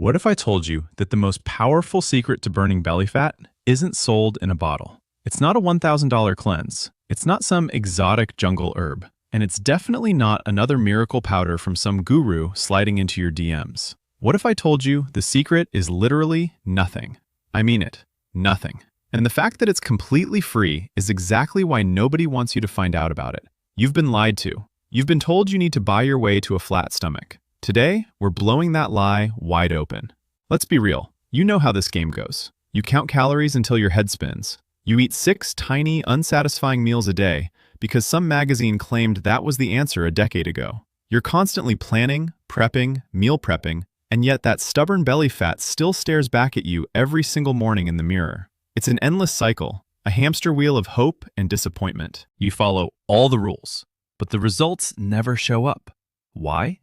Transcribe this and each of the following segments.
What if I told you that the most powerful secret to burning belly fat isn't sold in a bottle? It's not a $1,000 cleanse. It's not some exotic jungle herb. And it's definitely not another miracle powder from some guru sliding into your DMs. What if I told you the secret is literally nothing? I mean it, nothing. And the fact that it's completely free is exactly why nobody wants you to find out about it. You've been lied to. You've been told you need to buy your way to a flat stomach. Today, we're blowing that lie wide open. Let's be real. You know how this game goes. You count calories until your head spins. You eat 6 tiny, unsatisfying meals a day because some magazine claimed that was the answer a decade ago. You're constantly planning, prepping, meal prepping, and yet that stubborn belly fat still stares back at you every single morning in the mirror. It's an endless cycle, a hamster wheel of hope and disappointment. You follow all the rules, but the results never show up. Why?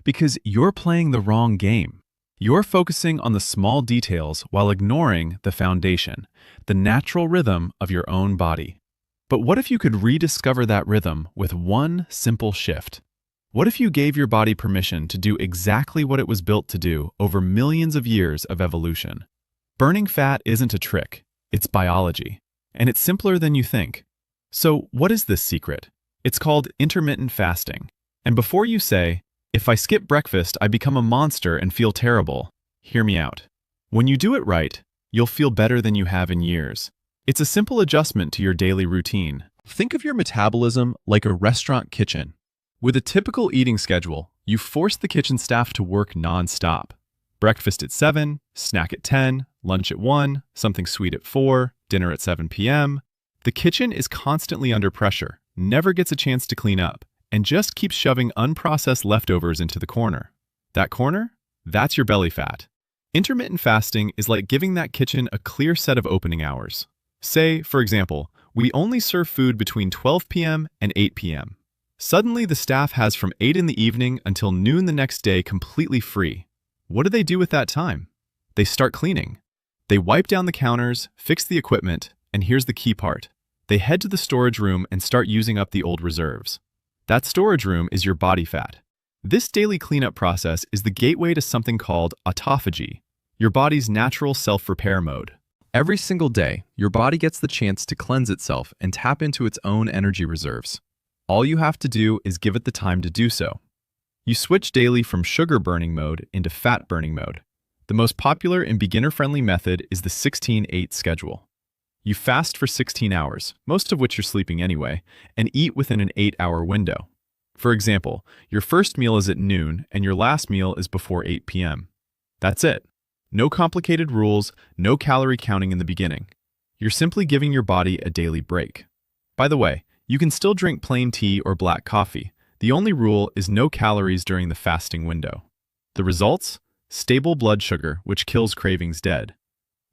Because you're playing the wrong game. You're focusing on the small details while ignoring the foundation, the natural rhythm of your own body. But what if you could rediscover that rhythm with one simple shift? What if you gave your body permission to do exactly what it was built to do over millions of years of evolution? Burning fat isn't a trick, it's biology, and it's simpler than you think. So what is this secret? It's called intermittent fasting. And before you say, "If I skip breakfast, I become a monster and feel terrible," hear me out. When you do it right, you'll feel better than you have in years. It's a simple adjustment to your daily routine. Think of your metabolism like a restaurant kitchen. With a typical eating schedule, you force the kitchen staff to work non-stop. Breakfast at 7, snack at 10, lunch at 1, something sweet at 4, dinner at 7 p.m. The kitchen is constantly under pressure, never gets a chance to clean up, and just keeps shoving unprocessed leftovers into the corner. That corner? That's your belly fat. Intermittent fasting is like giving that kitchen a clear set of opening hours. Say, for example, we only serve food between 12 p.m. and 8 p.m. Suddenly, the staff has from 8 in the evening until noon the next day completely free. What do they do with that time? They start cleaning. They wipe down the counters, fix the equipment, and here's the key part. They head to the storage room and start using up the old reserves. That storage room is your body fat. This daily cleanup process is the gateway to something called autophagy, your body's natural self-repair mode. Every single day, your body gets the chance to cleanse itself and tap into its own energy reserves. All you have to do is give it the time to do so. You switch daily from sugar-burning mode into fat-burning mode. The most popular and beginner-friendly method is the 16-8 schedule. You fast for 16 hours, most of which you're sleeping anyway, and eat within an 8-hour window. For example, your first meal is at noon and your last meal is before 8 p.m. That's it. No complicated rules, no calorie counting in the beginning. You're simply giving your body a daily break. By the way, you can still drink plain tea or black coffee. The only rule is no calories during the fasting window. The results? Stable blood sugar, which kills cravings dead.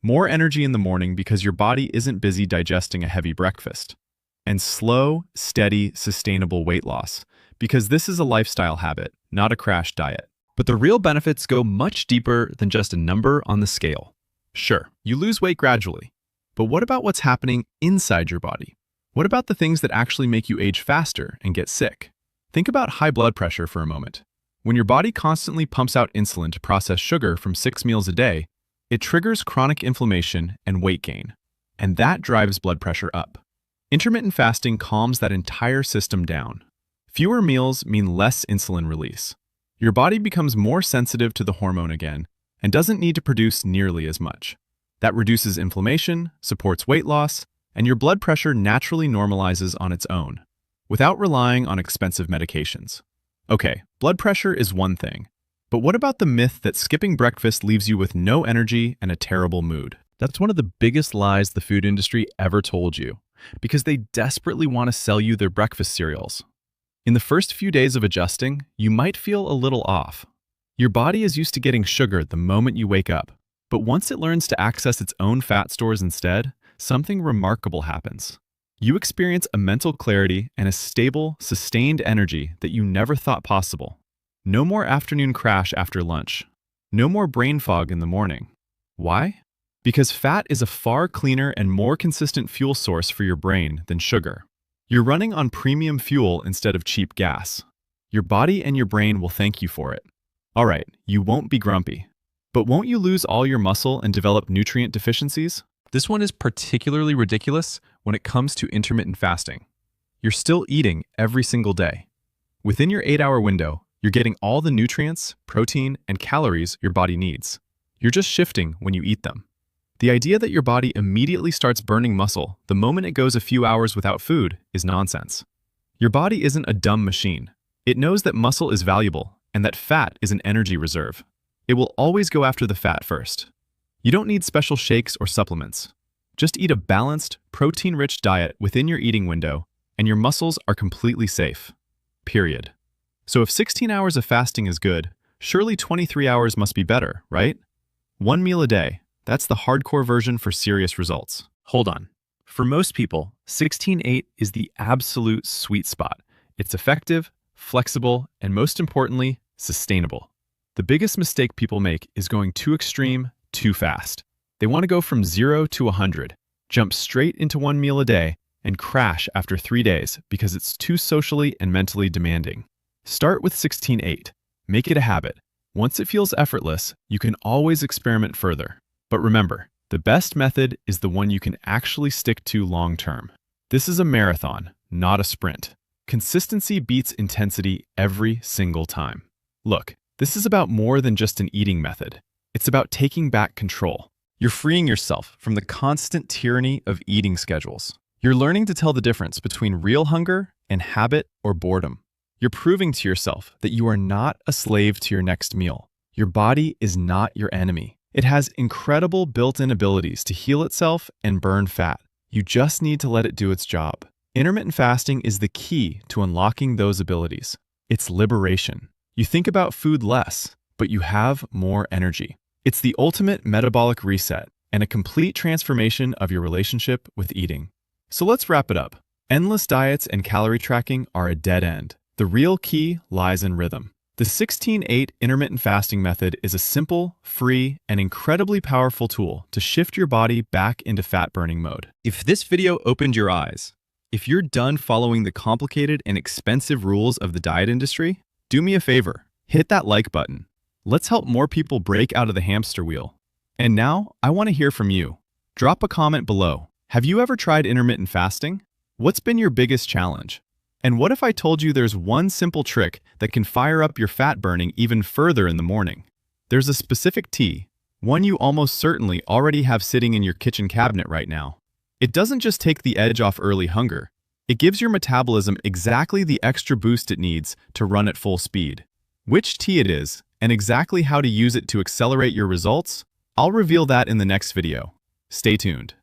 More energy in the morning because your body isn't busy digesting a heavy breakfast. And slow, steady, sustainable weight loss, because this is a lifestyle habit, not a crash diet. But the real benefits go much deeper than just a number on the scale. Sure, you lose weight gradually, but what about what's happening inside your body? What about the things that actually make you age faster and get sick? Think about high blood pressure for a moment. When your body constantly pumps out insulin to process sugar from 6 meals a day, it triggers chronic inflammation and weight gain, and that drives blood pressure up. Intermittent fasting calms that entire system down. Fewer meals mean less insulin release. Your body becomes more sensitive to the hormone again and doesn't need to produce nearly as much. That reduces inflammation, supports weight loss, and your blood pressure naturally normalizes on its own, without relying on expensive medications. Okay, blood pressure is one thing. But what about the myth that skipping breakfast leaves you with no energy and a terrible mood? That's one of the biggest lies the food industry ever told you, because they desperately want to sell you their breakfast cereals. In the first few days of adjusting, you might feel a little off. Your body is used to getting sugar the moment you wake up, but once it learns to access its own fat stores instead, something remarkable happens. You experience a mental clarity and a stable, sustained energy that you never thought possible. No more afternoon crash after lunch. No more brain fog in the morning. Why? Because fat is a far cleaner and more consistent fuel source for your brain than sugar. You're running on premium fuel instead of cheap gas. Your body and your brain will thank you for it. All right, you won't be grumpy. But won't you lose all your muscle and develop nutrient deficiencies? This one is particularly ridiculous when it comes to intermittent fasting. You're still eating every single day. Within your 8-hour window, you're getting all the nutrients, protein, and calories your body needs. You're just shifting when you eat them. The idea that your body immediately starts burning muscle the moment it goes a few hours without food is nonsense. Your body isn't a dumb machine. It knows that muscle is valuable and that fat is an energy reserve. It will always go after the fat first. You don't need special shakes or supplements. Just eat a balanced, protein-rich diet within your eating window, and your muscles are completely safe. Period. So if 16 hours of fasting is good, surely 23 hours must be better, right? One meal a day. That's the hardcore version for serious results. Hold on. For most people, 16-8 is the absolute sweet spot. It's effective, flexible, and most importantly, sustainable. The biggest mistake people make is going too extreme, too fast. They want to go from 0 to 100, jump straight into one meal a day, and crash after 3 days because it's too socially and mentally demanding. Start with 16-8. Make it a habit. Once it feels effortless, you can always experiment further. But remember, the best method is the one you can actually stick to long term. This is a marathon, not a sprint. Consistency beats intensity every single time. Look, this is about more than just an eating method. It's about taking back control. You're freeing yourself from the constant tyranny of eating schedules. You're learning to tell the difference between real hunger and habit or boredom. You're proving to yourself that you are not a slave to your next meal. Your body is not your enemy. It has incredible built-in abilities to heal itself and burn fat. You just need to let it do its job. Intermittent fasting is the key to unlocking those abilities. It's liberation. You think about food less, but you have more energy. It's the ultimate metabolic reset and a complete transformation of your relationship with eating. So let's wrap it up. Endless diets and calorie tracking are a dead end. The real key lies in rhythm. The 16-8 intermittent fasting method is a simple, free, and incredibly powerful tool to shift your body back into fat-burning mode. If this video opened your eyes, if you're done following the complicated and expensive rules of the diet industry, do me a favor, hit that like button. Let's help more people break out of the hamster wheel. And now, I want to hear from you. Drop a comment below. Have you ever tried intermittent fasting? What's been your biggest challenge? And what if I told you there's one simple trick that can fire up your fat burning even further in the morning? There's a specific tea, one you almost certainly already have sitting in your kitchen cabinet right now. It doesn't just take the edge off early hunger. It gives your metabolism exactly the extra boost it needs to run at full speed. Which tea it is, and exactly how to use it to accelerate your results, I'll reveal that in the next video. Stay tuned.